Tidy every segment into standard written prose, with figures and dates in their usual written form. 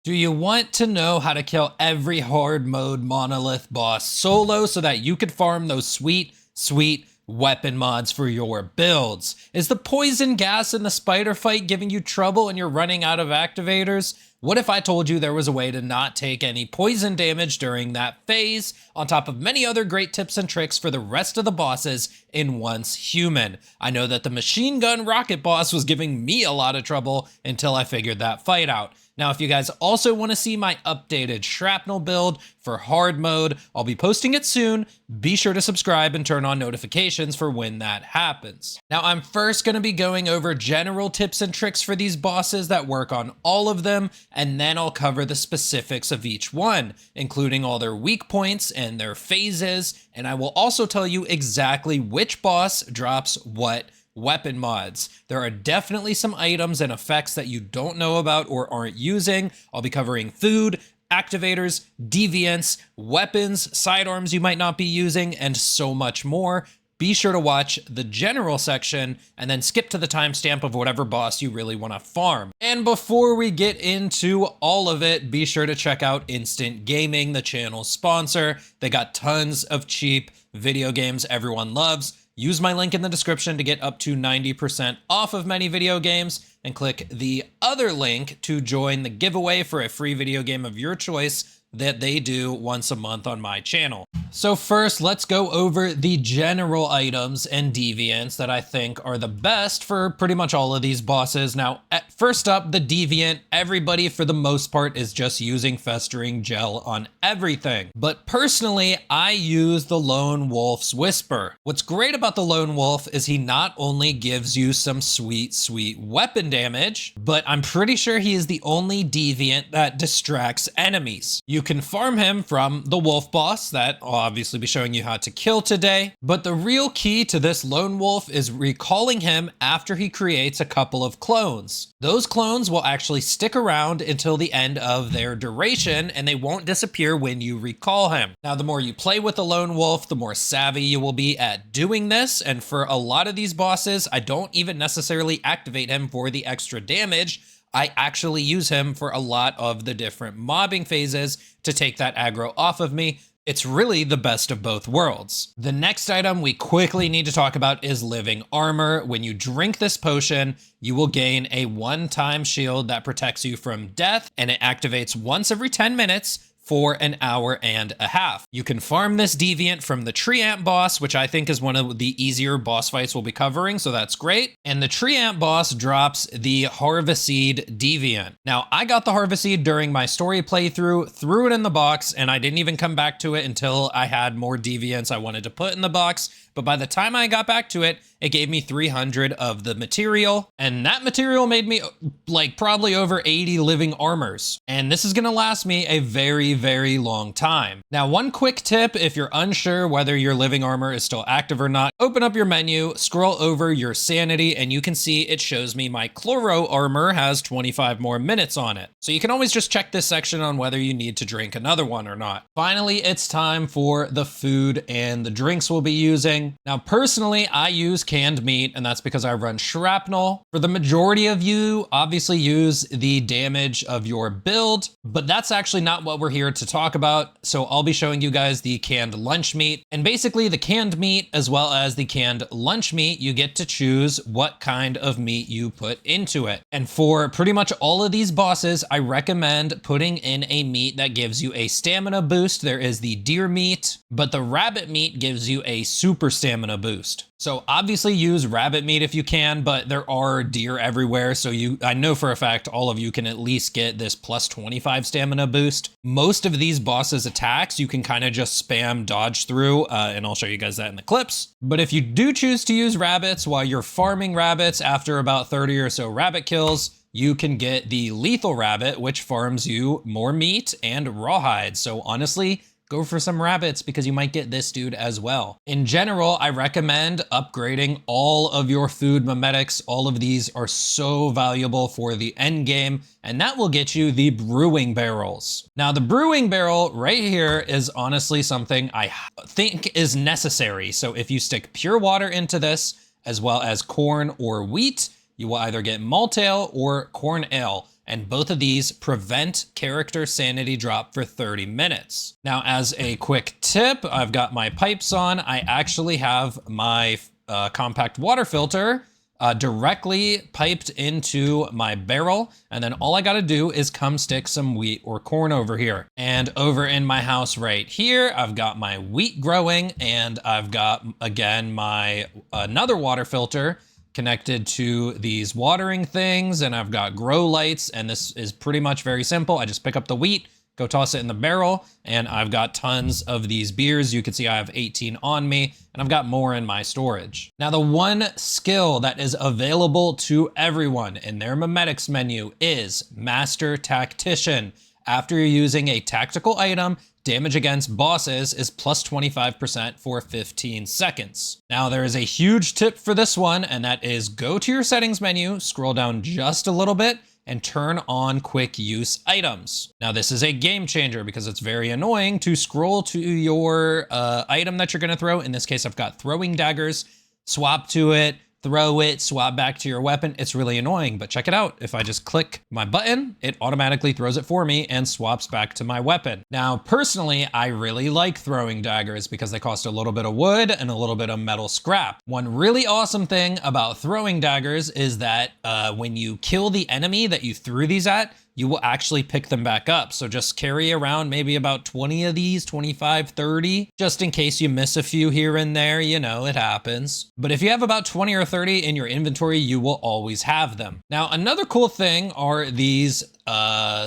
Do you want to know how to kill every hard mode monolith boss solo so that you could farm those sweet weapon mods for your builds? Is the poison gas in the spider fight giving you trouble and you're running out of activators? What if I told you there was a way to not take any poison damage during that phase, on top of many other great tips and tricks for the rest of the bosses in Once Human? I know that the machine gun rocket boss was giving me a lot of trouble until I figured that fight out. Now, if you guys also want to see my updated Shrapnel build for hard mode, I'll be posting it soon. Be sure to subscribe and turn on notifications for when that happens. Now, I'm first going to be going over general tips and tricks for these bosses that work on all of them, and then I'll cover the specifics of each one, including all their weak points and their phases, and I will also tell you exactly which boss drops what weapon mods. There are definitely some items and effects that you don't know about or aren't using. I'll be covering food, activators, deviants, weapons, sidearms you might not be using, and so much more. Be sure to watch the general section and then skip to the timestamp of whatever boss you really want to farm. And before we get into all of it, be sure to check out Instant Gaming, the channel's sponsor. They got tons of cheap video games everyone loves. Use my link in the description to get up to 90% off of many video games, and click the other link to join the giveaway for a free video game of your choice that they do once a month on my channel. So first, let's go over the general items and deviants that I think are the best for pretty much all of these bosses. Now, first up, the deviant. Everybody, for the most part, is just using festering gel on everything. But personally, I use the Lone Wolf's Whisper. What's great about the Lone Wolf is he not only gives you some sweet weapon damage, but I'm pretty sure he is the only deviant that distracts enemies. You can farm him from the wolf boss that I'll obviously be showing you how to kill today, but the real key to this lone wolf is recalling him after he creates a couple of clones. Those clones will actually stick around until the end of their duration, and they won't disappear when you recall him. Now, the more you play with the lone wolf, the more savvy you will be at doing this, and for a lot of these bosses, I don't even necessarily activate him for the extra damage. I actually use him for a lot of the different mobbing phases to take that aggro off of me. It's really the best of both worlds. The next item we quickly need to talk about is Living Armor. When you drink this potion, you will gain a one-time shield that protects you from death, and it activates once every 10 minutes for an hour and a half. You can farm this deviant from the Treant boss, which I think is one of the easier boss fights we'll be covering, so that's great. And the Treant boss drops the Harveseed deviant. Now, I got the Harveseed during my story playthrough, threw it in the box, and I didn't even come back to it until I had more deviants I wanted to put in the box. But by the time I got back to it, it gave me 300 of the material, and that material made me like probably over 80 living armors. And this is gonna last me a very long time. Now, one quick tip, if you're unsure whether your living armor is still active or not, open up your menu, scroll over your sanity, and you can see it shows me my chloro armor has 25 more minutes on it. So you can always just check this section on whether you need to drink another one or not. Finally, it's time for the food and the drinks we'll be using. Now, personally, I use canned meat, and that's because I run Shrapnel. For the majority of you, obviously use the damage of your build, but that's actually not what we're here to talk about. So I'll be showing you guys the canned lunch meat, and basically the canned meat as well as the canned lunch meat, you get to choose what kind of meat you put into it. And for pretty much all of these bosses, I recommend putting in a meat that gives you a stamina boost. There is the deer meat, but the rabbit meat gives you a super stamina boost. So obviously use rabbit meat if you can, but there are deer everywhere. So I know for a fact all of you can at least get this plus 25 stamina boost. Most of these bosses attacks, you can kind of just spam dodge through, and I'll show you guys that in the clips. But if you do choose to use rabbits while you're farming rabbits after about 30 or so rabbit kills, you can get the lethal rabbit, which farms you more meat and rawhide. So honestly, go for some rabbits because you might get this dude as well. In general, I recommend upgrading all of your food memetics. All of these are so valuable for the end game, and that will get you the brewing barrels. Now, the brewing barrel right here is honestly something I think is necessary. So if you stick pure water into this, as well as corn or wheat, you will either get malt ale or corn ale. and both of these prevent character sanity drop for 30 minutes. Now, as a quick tip, I've got my pipes on. I actually have my compact water filter directly piped into my barrel, and then all I gotta do is come stick some wheat or corn over here. And over in my house right here, I've got my wheat growing, and I've got, again, my another water filter connected to these watering things, and I've got grow lights, and this is pretty much very simple. I just pick up the wheat, go toss it in the barrel, and I've got tons of these beers. You can see I have 18 on me, and I've got more in my storage. Now, the one skill that is available to everyone in their Memetics menu is Master Tactician. After you're using a tactical item, damage against bosses is plus 25% for 15 seconds. Now, there is a huge tip for this one, and that is go to your settings menu, scroll down just a little bit, and turn on quick use items. Now, this is a game changer because it's very annoying to scroll to your item that you're gonna throw. In this case, I've got throwing daggers, swap to it, throw it, swap back to your weapon. It's really annoying, but check it out. If I just click my button, it automatically throws it for me and swaps back to my weapon. Now, personally, I really like throwing daggers because they cost a little bit of wood and a little bit of metal scrap. One really awesome thing about throwing daggers is that when you kill the enemy that you threw these at, you will actually pick them back up. So just carry around maybe about 20 of these, 25, 30, just in case you miss a few here and there, you know, it happens. But if you have about 20 or 30 in your inventory, you will always have them. Now, another cool thing are these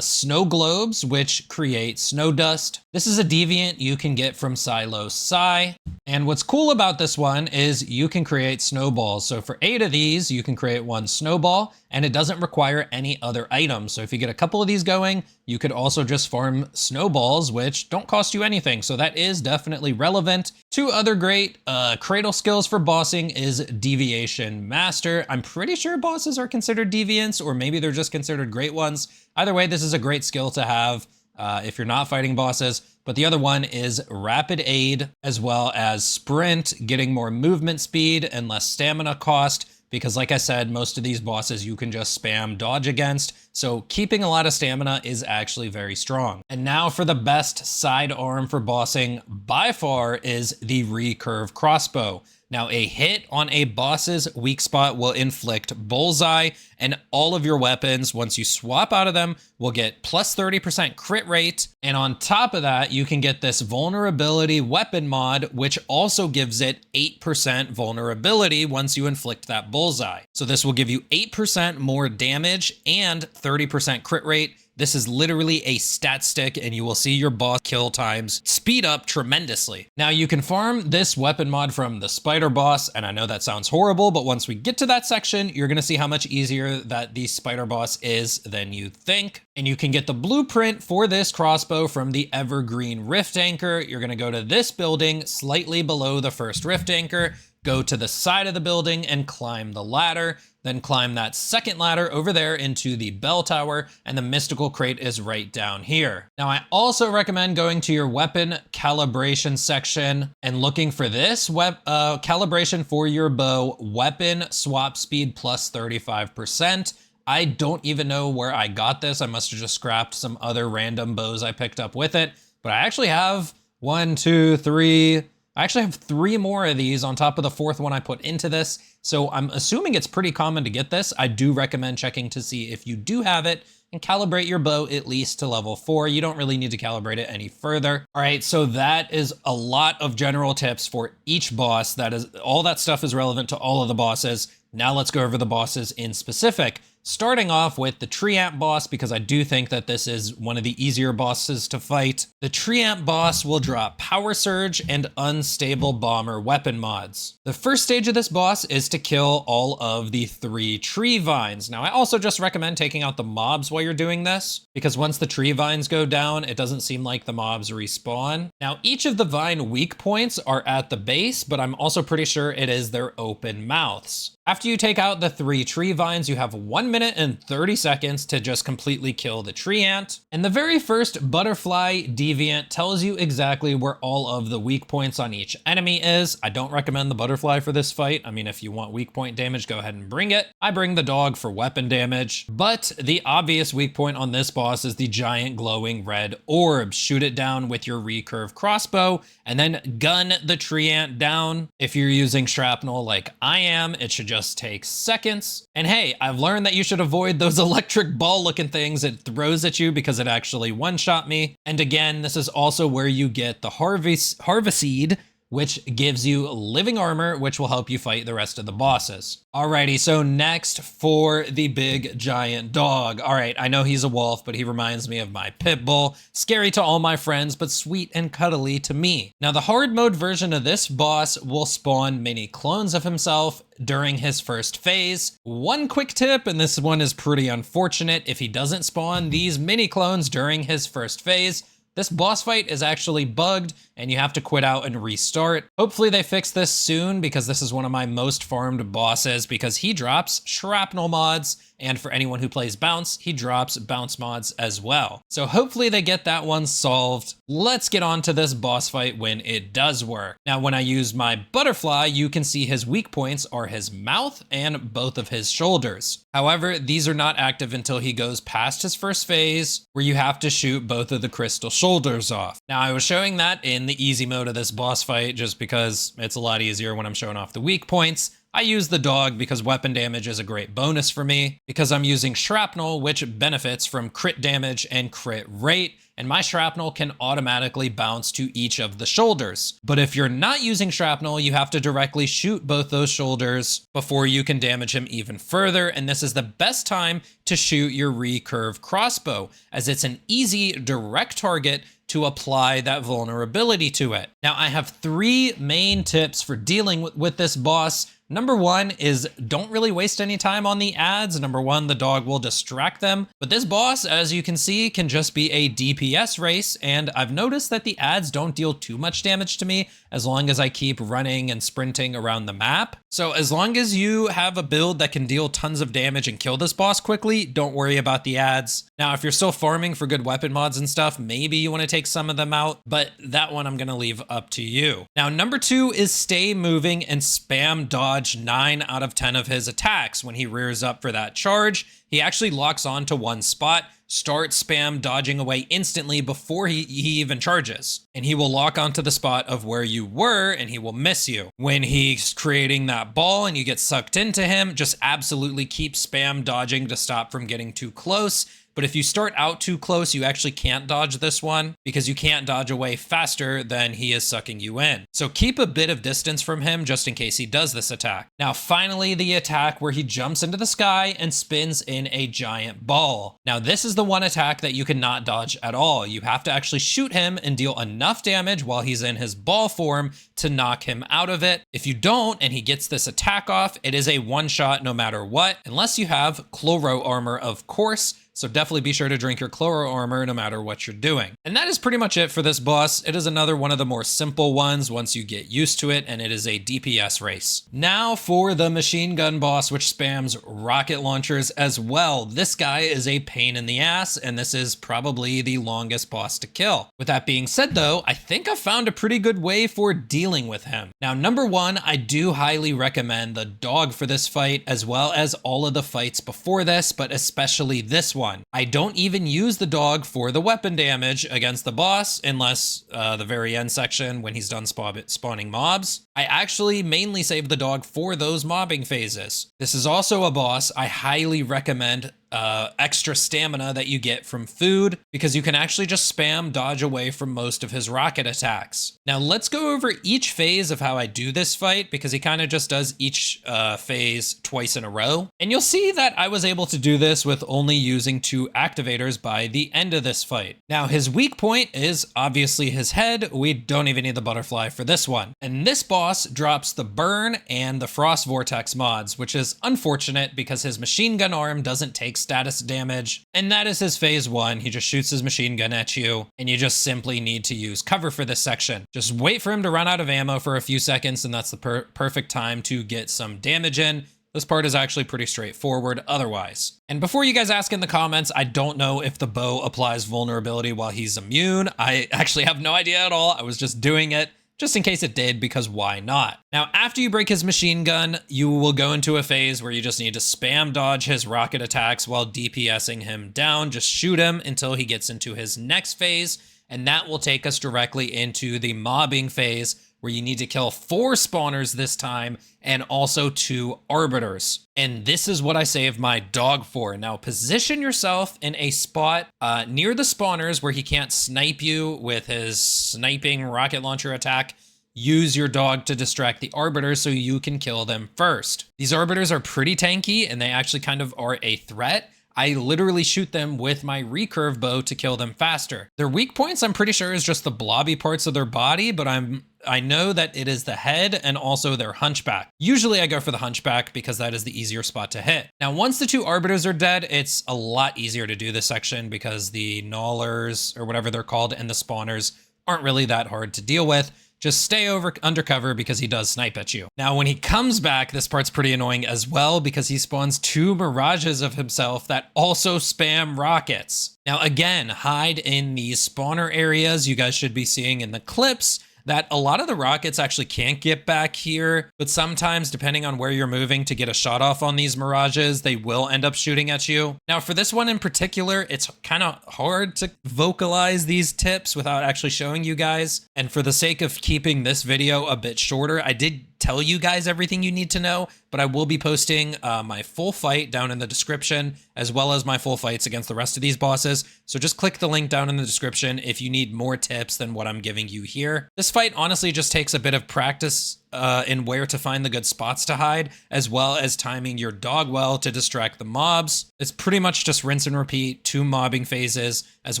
snow globes, which create snow dust. This is a deviant you can get from Silo Psi. And what's cool about this one is you can create snowballs. So for 8 of these, you can create 1 snowball, and it doesn't require any other items. So if you get a couple of these going, you could also just farm snowballs, which don't cost you anything. So that is definitely relevant. 2 other great cradle skills for bossing is Deviation Master. I'm pretty sure bosses are considered deviants, or maybe they're just considered great ones. Either way, this is a great skill to have if you're not fighting bosses. But the other one is Rapid Aid, as well as Sprint, getting more movement speed and less stamina cost. Because like I said, most of these bosses you can just spam dodge against. So keeping a lot of stamina is actually very strong. And now for the best sidearm for bossing by far is the Recurve Crossbow. Now, a hit on a boss's weak spot will inflict bullseye, and all of your weapons, once you swap out of them, will get plus 30% crit rate. And on top of that, you can get this vulnerability weapon mod, which also gives it 8% vulnerability once you inflict that bullseye. So this will give you 8% more damage and 30% crit rate. This is literally a stat stick, and you will see your boss kill times speed up tremendously. Now, you can farm this weapon mod from the spider boss, and I know that sounds horrible, but once we get to that section, you're gonna see how much easier that the spider boss is than you think. And you can get the blueprint for this crossbow from the Evergreen Rift Anchor. You're gonna go to this building slightly below the first Rift Anchor, go to the side of the building and climb the ladder, then climb that second ladder over there into the bell tower, and the mystical crate is right down here. Now, I also recommend going to your weapon calibration section and looking for this calibration for your bow, weapon swap speed plus 35%. I don't even know where I got this. I must have just scrapped some other random bows I picked up with it, but I actually have 1, 2, 3, I actually have 3 more of these on top of the 4th one I put into this. So I'm assuming it's pretty common to get this. I do recommend checking to see if you do have it and calibrate your bow at least to level 4. You don't really need to calibrate it any further. All right, so that is a lot of general tips for each boss. That is, all that stuff is relevant to all of the bosses. Now let's go over the bosses in specific. Starting off with the Treant boss, because I do think that this is one of the easier bosses to fight. The Treant boss will drop Power Surge and Unstable Bomber weapon mods. The first stage of this boss is to kill all of the 3 tree vines. Now, I also just recommend taking out the mobs while you're doing this, because once the tree vines go down, it doesn't seem like the mobs respawn. Now, each of the vine weak points are at the base, but I'm also pretty sure it is their open mouths. After you take out the 3 tree vines, you have 1 minute minute and 30 seconds to just completely kill the Treant. And the very first Butterfly Deviant tells you exactly where all of the weak points on each enemy is. I don't recommend the Butterfly for this fight. I mean, if you want weak point damage, go ahead and bring it. I bring the dog for weapon damage. But the obvious weak point on this boss is the giant glowing red orb. Shoot it down with your Recurve Crossbow and then gun the Treant down. If you're using Shrapnel like I am, it should just take seconds. And hey, I've learned that you should avoid those electric ball looking things it throws at you because it actually one-shot me. And again, this is also where you get the Harveseed, which gives you living armor, which will help you fight the rest of the bosses. Alrighty, so next for the big giant dog. All right, I know he's a wolf, but he reminds me of my pit bull. Scary to all my friends, but sweet and cuddly to me. Now, the hard mode version of this boss will spawn mini clones of himself during his first phase. One quick tip, and this one is pretty unfortunate, if he doesn't spawn these mini clones during his first phase, this boss fight is actually bugged and you have to quit out and restart. Hopefully they fix this soon because this is one of my most farmed bosses because he drops Shrapnel mods, and for anyone who plays Bounce, he drops Bounce mods as well. So hopefully they get that one solved. Let's get on to this boss fight when it does work. Now, when I use my Butterfly, you can see his weak points are his mouth and both of his shoulders. However, these are not active until he goes past his first phase, where you have to shoot both of the crystal shoulders off. Now, I was showing that in the easy mode of this boss fight just because it's a lot easier when I'm showing off the weak points. I use the dog because weapon damage is a great bonus for me, because I'm using Shrapnel, which benefits from crit damage and crit rate, and my Shrapnel can automatically bounce to each of the shoulders. But if you're not using Shrapnel, you have to directly shoot both those shoulders before you can damage him even further, and this is the best time to shoot your Recurve Crossbow, as it's an easy, direct target to apply that vulnerability to it. Now, I have 3 main tips for dealing with this boss. Number 1 is don't really waste any time on the ads. Number 1, the dog will distract them. But this boss, as you can see, can just be a DPS race, and I've noticed that the ads don't deal too much damage to me as long as I keep running and sprinting around the map. So as long as you have a build that can deal tons of damage and kill this boss quickly, don't worry about the ads. Now, if you're still farming for good weapon mods and stuff, maybe you want to take some of them out, but that one I'm going to leave up to you. Now, number 2 is stay moving and spam dodge 9 out of 10 of his attacks. When he rears up for that charge, he actually locks on to one spot. Start spam dodging away instantly before he even charges. And he will lock onto the spot of where you were and he will miss you. When he's creating that ball and you get sucked into him, just absolutely keep spam dodging to stop from getting too close. But if you start out too close, you actually can't dodge this one because you can't dodge away faster than he is sucking you in. So keep a bit of distance from him just in case he does this attack. Now, finally, the attack where he jumps into the sky and spins in a giant ball. Now, this is the one attack that you cannot dodge at all. You have to actually shoot him and deal enough damage while he's in his ball form to knock him out of it. If you don't and he gets this attack off, it is a one-shot no matter what, unless you have Chloro armor, of course. So definitely be sure to drink your Chloro armor no matter what you're doing. And that is pretty much it for this boss. It is another one of the more simple ones once you get used to it, and it is a DPS race. Now for the machine gun boss, which spams rocket launchers as well. This guy is a pain in the ass, and this is probably the longest boss to kill. With that being said though, I think I've found a pretty good way for dealing with him. Now, number 1, I do highly recommend the dog for this fight, as well as all of the fights before this, but especially this one. I don't even use the dog for the weapon damage against the boss unless the very end section when he's done spawning mobs. I actually mainly save the dog for those mobbing phases. This is also a boss I highly recommend extra stamina that you get from food, because you can actually just spam dodge away from most of his rocket attacks. Now let's go over each phase of how I do this fight, because he kind of just does each phase twice in a row. And you'll see that I was able to do this with only using 2 activators by the end of this fight. Now his weak point is obviously his head. We don't even need the butterfly for this one. And this boss drops the burn and the frost vortex mods, which is unfortunate because his machine gun arm doesn't take status damage, and that is his phase 1. He just shoots his machine gun at you, and you just simply need to use cover for this section. Just wait for him to run out of ammo for a few seconds, and that's the perfect time to get some damage in. This part is actually pretty straightforward otherwise. And before you guys ask in the comments, I don't know if the bow applies vulnerability while he's immune. I actually have no idea at all. I was just doing it just in case it did, because why not? Now, after you break his machine gun, you will go into a phase where you just need to spam dodge his rocket attacks while DPSing him down. Just shoot him until he gets into his next phase, and that will take us directly into the mobbing phase, where you need to kill 4 spawners this time and also 2 arbiters. And this is what I save my dog for. Now position yourself in a spot near the spawners where he can't snipe you with his sniping rocket launcher attack. Use your dog to distract the arbiters so you can kill them first. These arbiters are pretty tanky and they actually kind of are a threat. I literally shoot them with my recurve bow to kill them faster. Their weak points, I'm pretty sure, is just the blobby parts of their body, but I know that it is the head and also their hunchback. Usually I go for the hunchback because that is the easier spot to hit. Now, once the 2 arbiters are dead, it's a lot easier to do this section because the gnawlers, or whatever they're called, and the spawners aren't really that hard to deal with. Just stay undercover because he does snipe at you. Now, when he comes back, this part's pretty annoying as well because he spawns 2 mirages of himself that also spam rockets. Now, again, hide in these spawner areas you guys should be seeing in the clips that a lot of the rockets actually can't get back here, but sometimes, depending on where you're moving to get a shot off on these mirages, they will end up shooting at you. Now, for this one in particular, it's kind of hard to vocalize these tips without actually showing you guys. And for the sake of keeping this video a bit shorter, I did tell you guys everything you need to know, but I will be posting my full fight down in the description, as well as my full fights against the rest of these bosses. So just click the link down in the description if you need more tips than what I'm giving you here. This fight honestly just takes a bit of practice in where to find the good spots to hide, as well as timing your dog well to distract the mobs. It's pretty much just rinse and repeat 2 mobbing phases, as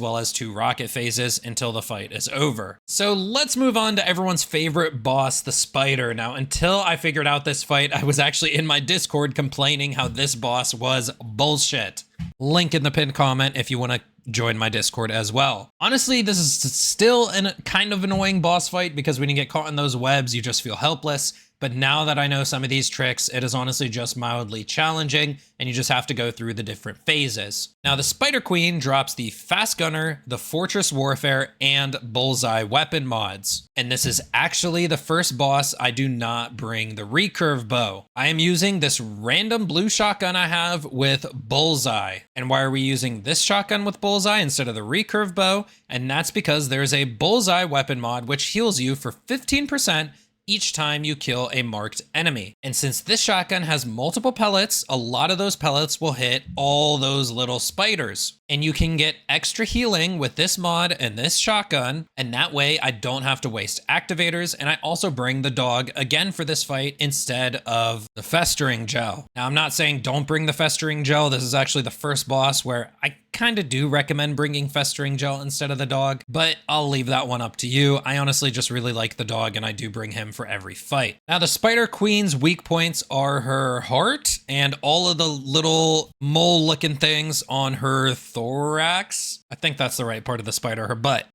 well as 2 rocket phases until the fight is over. So let's move on to everyone's favorite boss, the spider. Now, until I figured out this fight, I was actually in my Discord complaining how this boss was bullshit. Link in the pinned comment if you want to join my Discord as well. Honestly, this is still a kind of annoying boss fight because when you get caught in those webs, you just feel helpless. But now that I know some of these tricks, it is honestly just mildly challenging, and you just have to go through the different phases. Now, the Spider Queen drops the Fast Gunner, the Fortress Warfare, and Bullseye weapon mods. And this is actually the first boss I do not bring the Recurve Bow. I am using this random blue shotgun I have with Bullseye. And why are we using this shotgun with Bullseye instead of the Recurve Bow? And that's because there's a Bullseye weapon mod which heals you for 15% each time you kill a marked enemy. And since this shotgun has multiple pellets, a lot of those pellets will hit all those little spiders. And you can get extra healing with this mod and this shotgun, and that way I don't have to waste activators, and I also bring the dog again for this fight instead of the festering gel. Now, I'm not saying don't bring the festering gel. This is actually the first boss where I kind of do recommend bringing festering gel instead of the dog, but I'll leave that one up to you. I honestly just really like the dog, and I do bring him for every fight. Now, the Spider Queen's weak points are her heart and all of the little mole looking things on her thorax. I think that's the right part of the spider, her butt.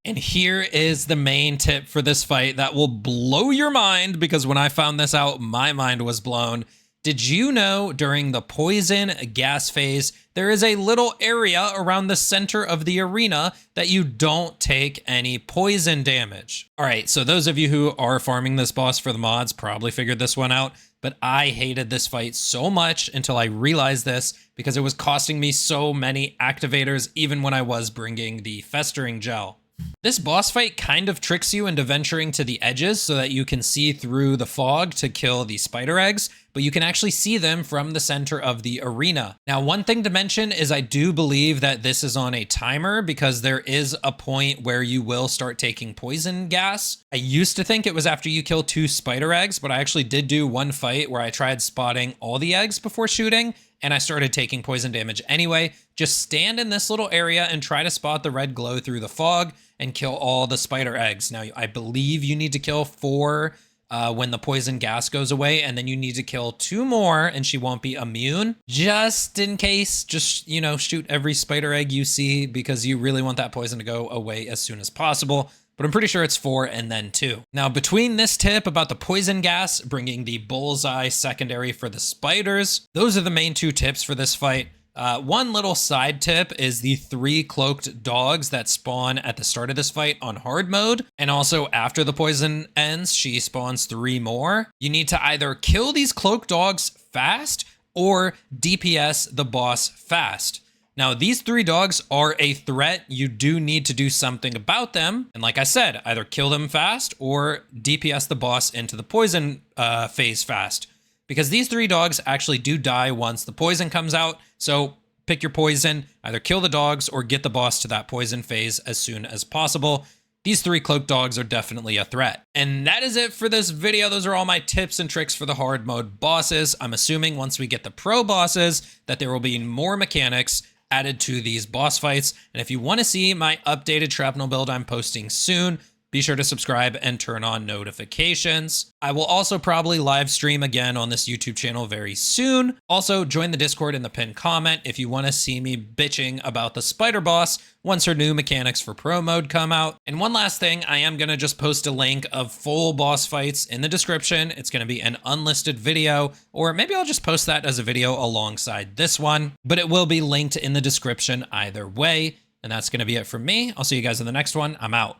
And here is the main tip for this fight that will blow your mind, because when I found this out, my mind was blown. Did you know during the poison gas phase, there is a little area around the center of the arena that you don't take any poison damage? All right, so those of you who are farming this boss for the mods probably figured this one out, but I hated this fight so much until I realized this because it was costing me so many activators even when I was bringing the festering gel. This boss fight kind of tricks you into venturing to the edges so that you can see through the fog to kill the spider eggs, but you can actually see them from the center of the arena. Now, one thing to mention is I do believe that this is on a timer because there is a point where you will start taking poison gas. I used to think it was after you kill 2 spider eggs, but I actually did do one fight where I tried spotting all the eggs before shooting, and I started taking poison damage anyway. Just stand in this little area and try to spot the red glow through the fog and kill all the spider eggs. Now, I believe you need to kill 4 when the poison gas goes away, and then you need to kill 2 more and she won't be immune. Just in case, just, you know, shoot every spider egg you see because you really want that poison to go away as soon as possible. But I'm pretty sure it's 4 and then 2. Now, between this tip about the poison gas, bringing the bullseye secondary for the spiders, those are the main 2 tips for this fight. One little side tip is the 3 cloaked dogs that spawn at the start of this fight on hard mode. And also after the poison ends, she spawns 3 more. You need to either kill these cloaked dogs fast or DPS the boss fast. Now, these 3 dogs are a threat. You do need to do something about them. And like I said, either kill them fast or DPS the boss into the poison phase fast. Because these 3 dogs actually do die once the poison comes out. So pick your poison, either kill the dogs or get the boss to that poison phase as soon as possible. These 3 cloaked dogs are definitely a threat. And that is it for this video. Those are all my tips and tricks for the hard mode bosses. I'm assuming once we get the pro bosses that there will be more mechanics added to these boss fights. And if you want to see my updated Shrapnel build I'm posting soon, be sure to subscribe and turn on notifications. I will also probably live stream again on this YouTube channel very soon. Also, join the Discord in the pinned comment if you want to see me bitching about the spider boss once her new mechanics for pro mode come out. And one last thing, I am going to just post a link of full boss fights in the description. It's going to be an unlisted video, or maybe I'll just post that as a video alongside this one, but it will be linked in the description either way. And that's going to be it from me. I'll see you guys in the next one. I'm out.